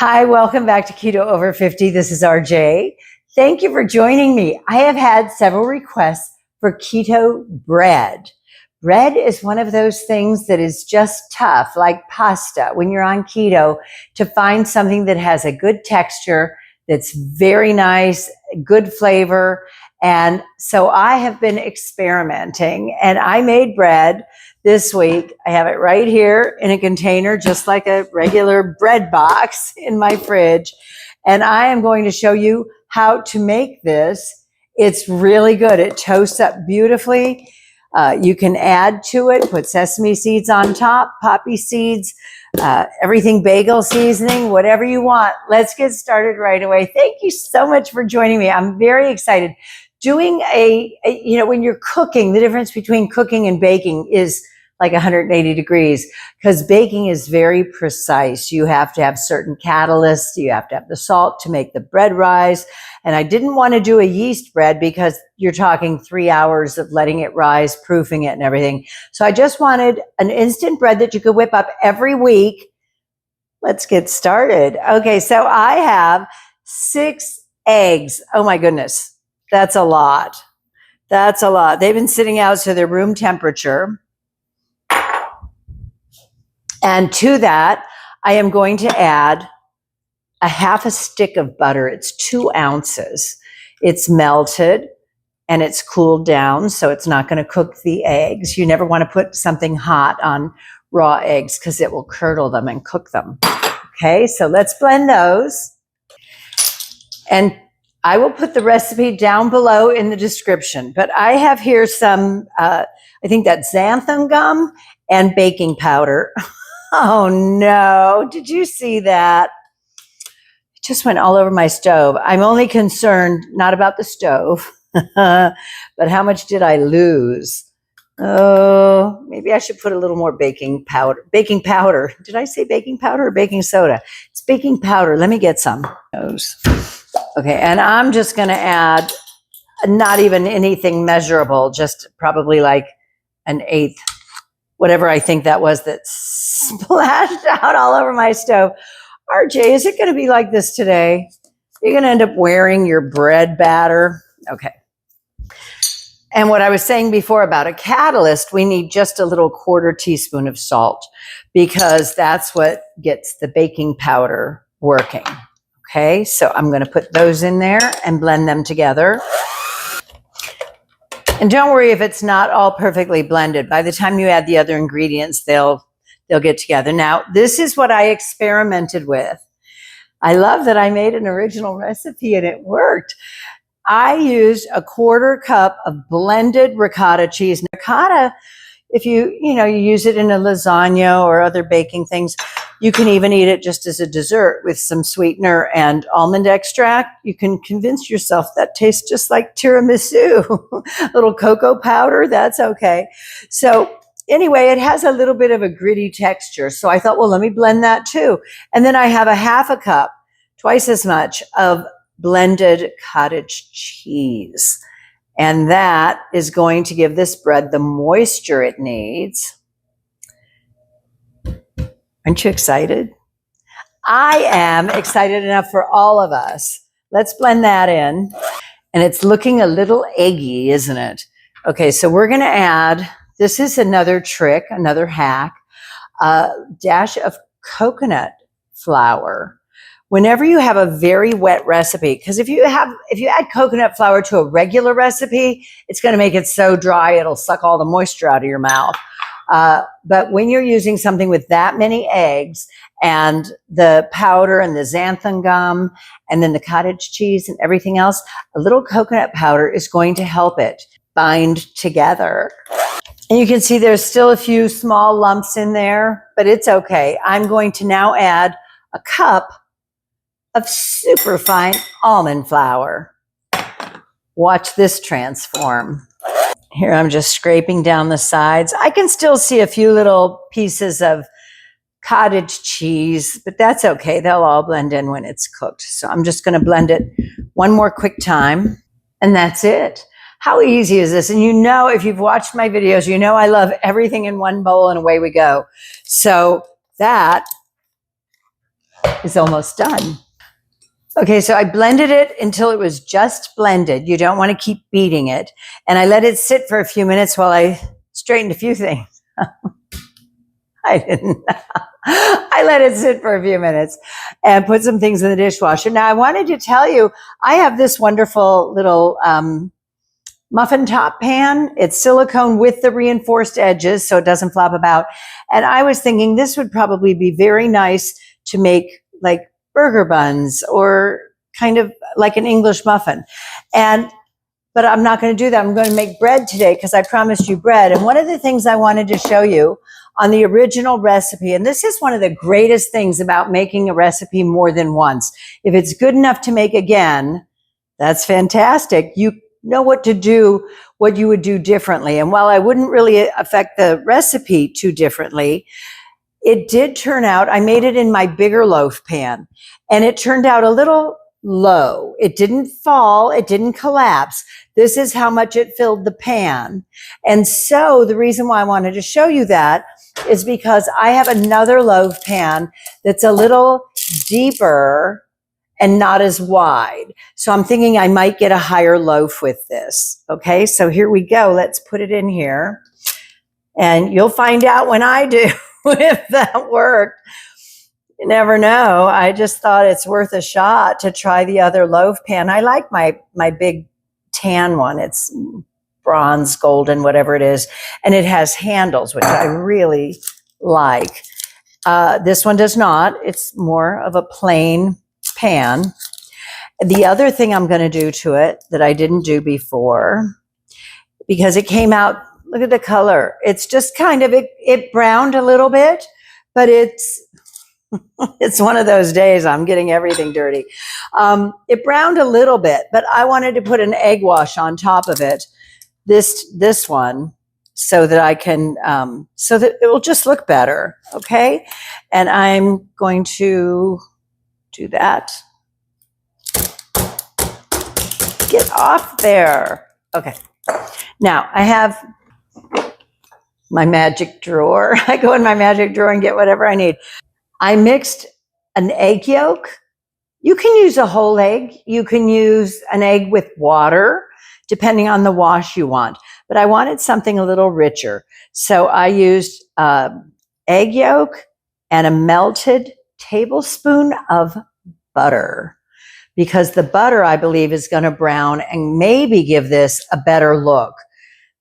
Hi, welcome back to Keto Over 50. This is RJ. Thank you for joining me. I have had several requests for keto bread. Bread is one of those things that is just tough, like pasta, when you're on keto, to find something that has a good texture, that's very nice, good flavor. And so I have been experimenting, and I made bread this week. I have it right here in a container, just like a regular bread box in my fridge. And I am going to show you how to make this. It's really good. It toasts up beautifully. You can add to it, put sesame seeds on top, poppy seeds, Everything Bagel seasoning, whatever you want. Let's get started right away. Thank you so much for joining me. I'm very excited. Doing when you're cooking, the difference between cooking and baking is like 180 degrees, because baking is very precise. You have to have certain catalysts. You have to have the salt to make the bread rise. And I didn't want to do a yeast bread because you're talking 3 hours of letting it rise, proofing it and everything. So I just wanted an instant bread that you could whip up every week. Let's get started. Okay, so I have 6 eggs. Oh my goodness, that's a lot. That's a lot. They've been sitting out, so they're room temperature. And to that, I am going to add a half a stick of butter. It's 2 ounces. It's melted and it's cooled down, so it's not going to cook the eggs. You never want to put something hot on raw eggs because it will curdle them and cook them. Okay, so let's blend those. And I will put the recipe down below in the description. But I have here some, I think that's xanthan gum and baking powder. Oh no, did you see that? It just went all over my stove. I'm only concerned not about the stove, but how much did I lose? Oh, maybe I should put a little more baking powder. Baking powder. Did I say baking powder or baking soda? It's baking powder. Let me get some. Okay, and I'm just going to add not even anything measurable, just probably like an eighth. Whatever I think that was that splashed out all over my stove. RJ, is it going to be like this today? You're going to end up wearing your bread batter. Okay. And what I was saying before about a catalyst, we need just a little 1/4 teaspoon of salt because that's what gets the baking powder working. Okay, so I'm going to put those in there and blend them together. And don't worry if it's not all perfectly blended. By the time you add the other ingredients, they'll get together. Now, this is what I experimented with. I love that I made an original recipe and it worked. I used a 1/4 cup of blended ricotta cheese. Ricotta, if you use it in a lasagna or other baking things, you can even eat it just as a dessert with some sweetener and almond extract. You can convince yourself that tastes just like tiramisu. A little cocoa powder, that's okay. So anyway, it has a little bit of a gritty texture. So I thought, well, let me blend that too. And then I have a half a cup, twice as much, of blended cottage cheese. And that is going to give this bread the moisture it needs. Aren't you excited? I am excited enough for all of us. Let's blend that in. And it's looking a little eggy, isn't it? Okay, so we're going to add, this is another trick, another hack, a dash of coconut flour. Whenever you have a very wet recipe, because if you add coconut flour to a regular recipe, it's going to make it so dry it'll suck all the moisture out of your mouth. But when you're using something with that many eggs and the powder and the xanthan gum and then the cottage cheese and everything else, a little coconut powder is going to help it bind together. And you can see there's still a few small lumps in there, but it's okay. I'm going to now add a cup of super fine almond flour. Watch this transform. Here I'm just scraping down the sides. I can still see a few little pieces of cottage cheese, but that's okay. They'll all blend in when it's cooked. So I'm just going to blend it one more quick time, and that's it. How easy is this? And if you've watched my videos, I love everything in one bowl and away we go. So that is almost done. Okay, so I blended it until it was just blended. You don't want to keep beating it. And I let it sit for a few minutes while I straightened a few things. I didn't. I let it sit for a few minutes and put some things in the dishwasher. Now, I wanted to tell you, I have this wonderful little muffin top pan. It's silicone with the reinforced edges so it doesn't flop about. And I was thinking this would probably be very nice to make like burger buns or kind of like an English muffin. But I'm not going to do that. I'm going to make bread today because I promised you bread. And one of the things I wanted to show you on the original recipe, and this is one of the greatest things about making a recipe more than once. If it's good enough to make again, that's fantastic. You know what to do, what you would do differently. And while I wouldn't really affect the recipe too differently, it did turn out, I made it in my bigger loaf pan, and it turned out a little low. It didn't fall. It didn't collapse. This is how much it filled the pan. And so the reason why I wanted to show you that is because I have another loaf pan that's a little deeper and not as wide. So I'm thinking I might get a higher loaf with this. Okay, so here we go. Let's put it in here. And you'll find out when I do if that worked. You never know. I just thought it's worth a shot to try the other loaf pan. I like my big tan one. It's bronze, golden, whatever it is. And it has handles, which I really like. This one does not. It's more of a plain pan. The other thing I'm going to do to it that I didn't do before, because it came out, look at the color. It's just kind of, it browned a little bit, but it's one of those days I'm getting everything dirty. It browned a little bit, but I wanted to put an egg wash on top of it, this one, so that I can, so that it will just look better, okay? And I'm going to do that. Get off there. Okay. Now, I have my magic drawer. I go in my magic drawer and get whatever I need. I mixed an egg yolk. You can use a whole egg. You can use an egg with water, depending on the wash you want. But I wanted something a little richer. So I used egg yolk and a melted tablespoon of butter, because the butter, I believe, is going to brown and maybe give this a better look.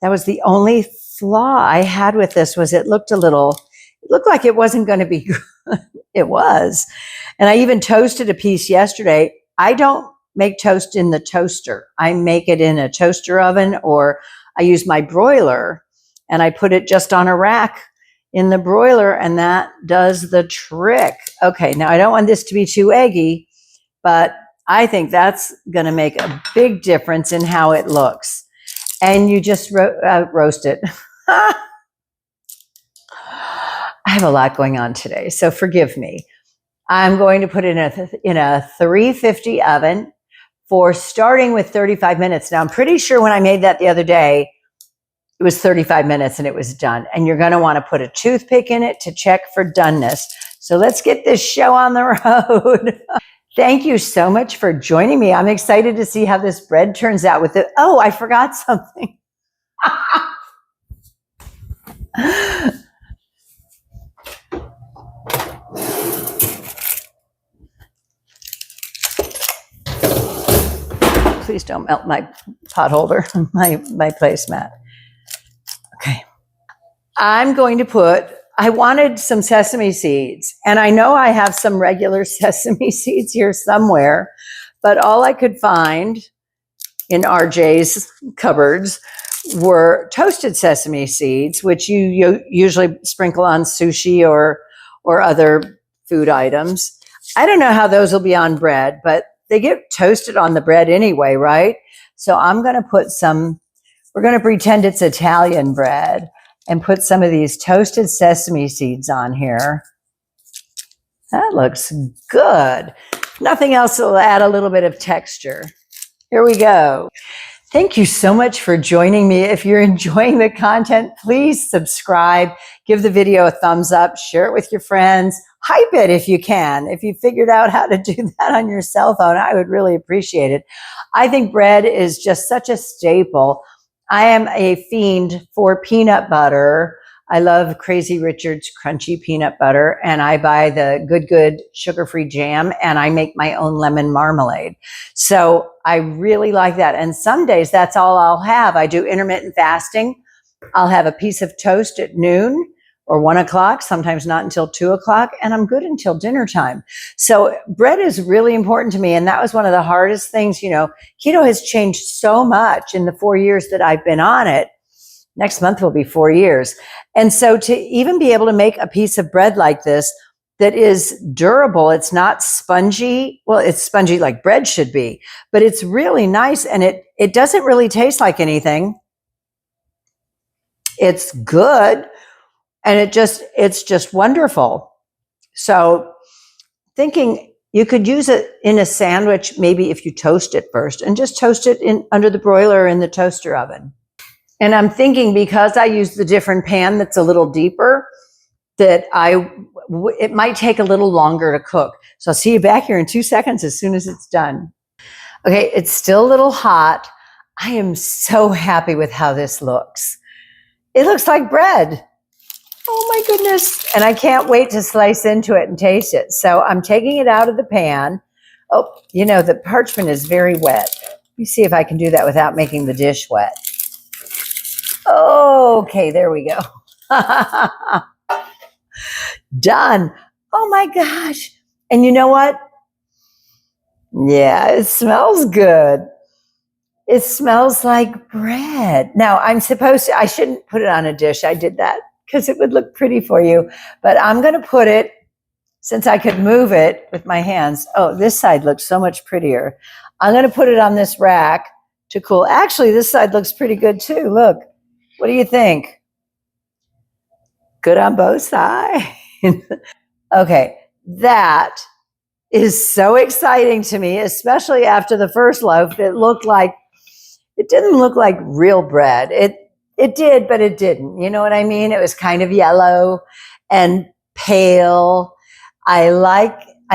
That was the only flaw I had with this, was it looked like it wasn't going to be good. It was. And I even toasted a piece yesterday. I don't make toast in the toaster. I make it in a toaster oven, or I use my broiler and I put it just on a rack in the broiler, and that does the trick. Okay, now I don't want this to be too eggy, but I think that's going to make a big difference in how it looks. And you just roast it. I have a lot going on today, so forgive me. I'm going to put it in a 350 oven for starting with 35 minutes. Now, I'm pretty sure when I made that the other day, it was 35 minutes and it was done. And you're going to want to put a toothpick in it to check for doneness. So let's get this show on the road. Thank you so much for joining me. I'm excited to see how this bread turns out with it. Oh, I forgot something. Please don't melt my pot holder, my placemat. Okay. I'm going to I wanted some sesame seeds, and I know I have some regular sesame seeds here somewhere, but all I could find in RJ's cupboards were toasted sesame seeds, which you usually sprinkle on sushi or other food items. I don't know how those will be on bread, but they get toasted on the bread anyway, right? So I'm going to put we're going to pretend it's Italian bread and put some of these toasted sesame seeds on here. That looks good. Nothing else will add a little bit of texture. Here we go. Thank you so much for joining me. If you're enjoying the content, please subscribe, give the video a thumbs up, share it with your friends. hype it if you can. If you figured out how to do that on your cell phone, I would really appreciate it. I think bread is just such a staple. I am a fiend for peanut butter. I love Crazy Richard's crunchy peanut butter, and I buy the Good sugar-free jam, and I make my own lemon marmalade. So I really like that. And some days that's all I'll have. I do intermittent fasting. I'll have a piece of toast at noon or 1 o'clock, sometimes not until 2 o'clock, and I'm good until dinner time. So bread is really important to me, and that was one of the hardest things. You know, keto has changed so much in the 4 years that I've been on it. Next month will be 4 years. And so to even be able to make a piece of bread like this that is durable, it's not spongy. Well, it's spongy like bread should be, but it's really nice, and it doesn't really taste like anything. It's good, and it's just wonderful. So thinking you could use it in a sandwich, maybe if you toast it first, and just toast it in under the broiler or in the toaster oven. And I'm thinking, because I use the different pan that's a little deeper, that it might take a little longer to cook. So I'll see you back here in 2 seconds as soon as it's done. Okay, it's still a little hot. I am so happy with how this looks. It looks like bread. Oh my goodness. And I can't wait to slice into it and taste it. So I'm taking it out of the pan. Oh, you know, the parchment is very wet. Let me see if I can do that without making the dish wet. Okay, there we go. Done. Oh my gosh. And you know what? Yeah, it smells good. It smells like bread. Now, I shouldn't put it on a dish. I did that because it would look pretty for you. But I'm going to put it, since I could move it with my hands. Oh, this side looks so much prettier. I'm going to put it on this rack to cool. Actually, this side looks pretty good too. Look. What do you think? Good on both sides. Okay, that is so exciting to me, especially after the first loaf. It didn't look like real bread. It did, but it didn't. You know what I mean? It was kind of yellow and pale. I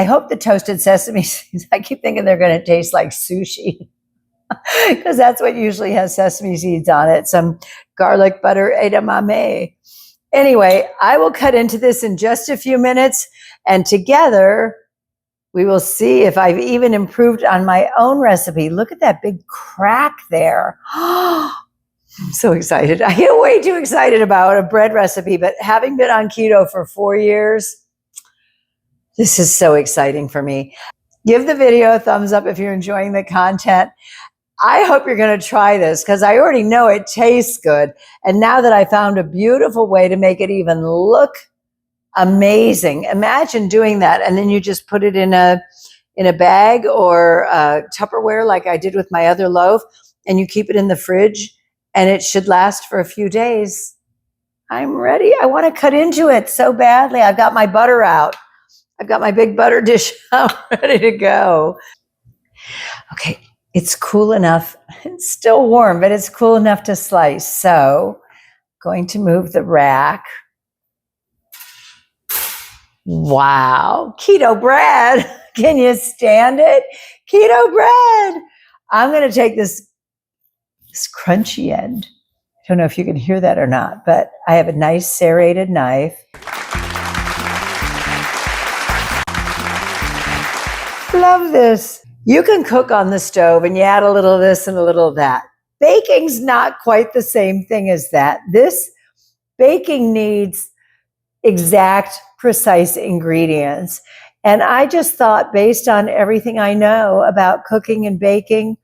hope the toasted sesame seeds, I keep thinking they're going to taste like sushi. Because that's what usually has sesame seeds on it, some garlic butter edamame. Anyway, I will cut into this in just a few minutes, and together we will see if I've even improved on my own recipe. Look at that big crack there. I'm so excited. I get way too excited about a bread recipe, but having been on keto for 4 years, this is so exciting for me. Give the video a thumbs up if you're enjoying the content. I hope you're going to try this, because I already know it tastes good. And now that I found a beautiful way to make it even look amazing, imagine doing that. And then you just put it in a bag or a Tupperware like I did with my other loaf, and you keep it in the fridge, and it should last for a few days. I'm ready. I want to cut into it so badly. I've got my butter out. I've got my big butter dish out, ready to go. Okay. It's cool enough. It's still warm, but it's cool enough to slice. So, going to move the rack. Wow, keto bread. Can you stand it? Keto bread. I'm going to take this crunchy end. I don't know if you can hear that or not, but I have a nice serrated knife. Love this. You can cook on the stove and you add a little of this and a little of that. Baking's not quite the same thing as that. This baking needs exact, precise ingredients. And I just thought, based on everything I know about cooking and baking,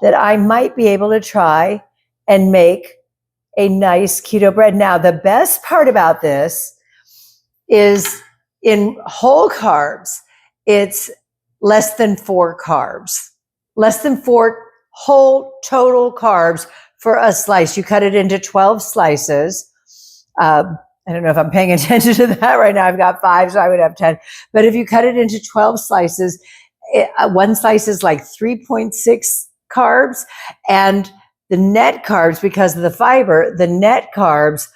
that I might be able to try and make a nice keto bread. Now, the best part about this is in whole carbs, it's less than 4 carbs, less than 4 whole total carbs for a slice. You cut it into 12 slices. I don't know if I'm paying attention to that right now. I've got 5, so I would have 10. But if you cut it into 12 slices, one slice is like 3.6 carbs. And the net carbs, because of the fiber, the net carbs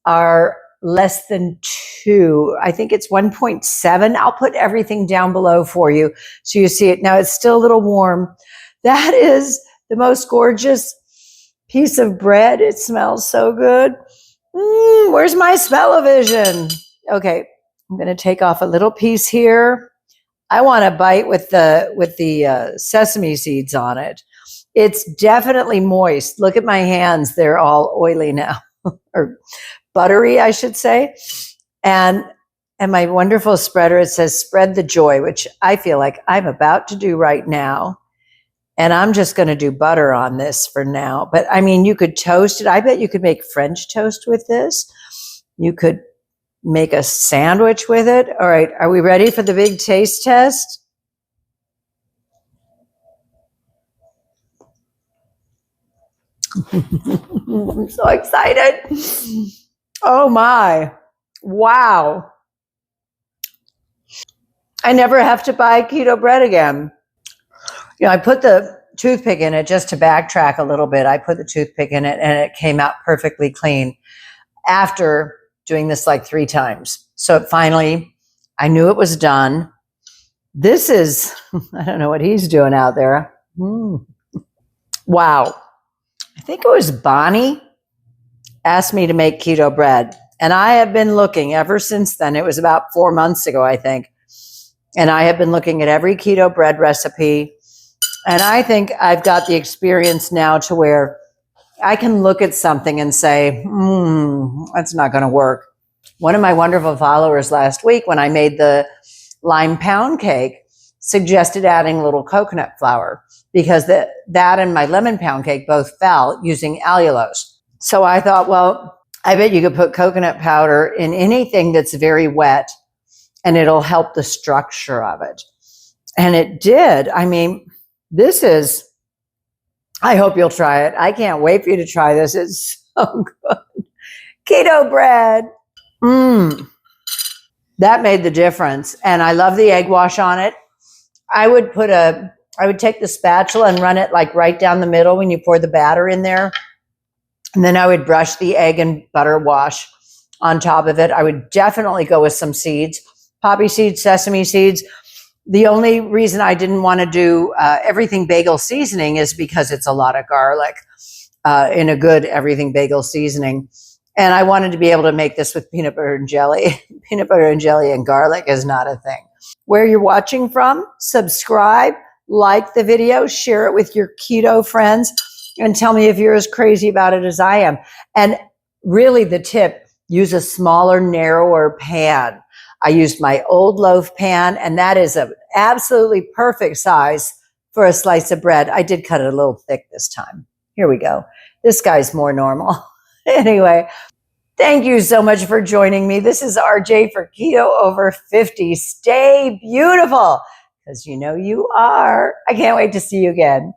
are less than 2. I think it's 1.7. I'll put everything down below for you so you see it. Now it's still a little warm. That is the most gorgeous piece of bread. It smells so good. Where's my smell-o-vision? Okay, I'm going to take off a little piece here. I want a bite with the sesame seeds on it. It's definitely moist. Look at my hands. They're all oily now, or buttery, I should say. And my wonderful spreader, it says spread the joy, which I feel like I'm about to do right now. And I'm just going to do butter on this for now. But I mean, you could toast it. I bet you could make French toast with this. You could make a sandwich with it. All right, are we ready for the big taste test? I'm so excited. Oh my. Wow. I never have to buy keto bread again. You know, I put the toothpick in it just to backtrack a little bit. I put the toothpick in it and it came out perfectly clean after doing this like 3 times. So finally, I knew it was done. This is, I don't know what he's doing out there. Wow. I think it was Bonnie asked me to make keto bread. And I have been looking ever since then. It was about 4 months ago, I think. And I have been looking at every keto bread recipe. And I think I've got the experience now to where I can look at something and say, that's not going to work. One of my wonderful followers last week, when I made the lime pound cake, suggested adding a little coconut flour because that and my lemon pound cake both fell using allulose. So I thought, well, I bet you could put coconut powder in anything that's very wet and it'll help the structure of it. And it did. I mean, this is, I hope you'll try it. I can't wait for you to try this. It's so good. Keto bread. That made the difference. And I love the egg wash on it. I would take the spatula and run it like right down the middle when you pour the batter in there. And then I would brush the egg and butter wash on top of it. I would definitely go with some seeds, poppy seeds, sesame seeds. The only reason I didn't want to do Everything Bagel seasoning is because it's a lot of garlic in a good Everything Bagel seasoning. And I wanted to be able to make this with peanut butter and jelly. Peanut butter and jelly and garlic is not a thing. Where you're watching from, subscribe, like the video, share it with your keto friends, and tell me if you're as crazy about it as I am. And really the tip, use a smaller, narrower pan. I used my old loaf pan, and that is an absolutely perfect size for a slice of bread. I did cut it a little thick this time. Here we go. This guy's more normal. Anyway, thank you so much for joining me. This is RJ for Keto Over 50. Stay beautiful, because you know you are. I can't wait to see you again.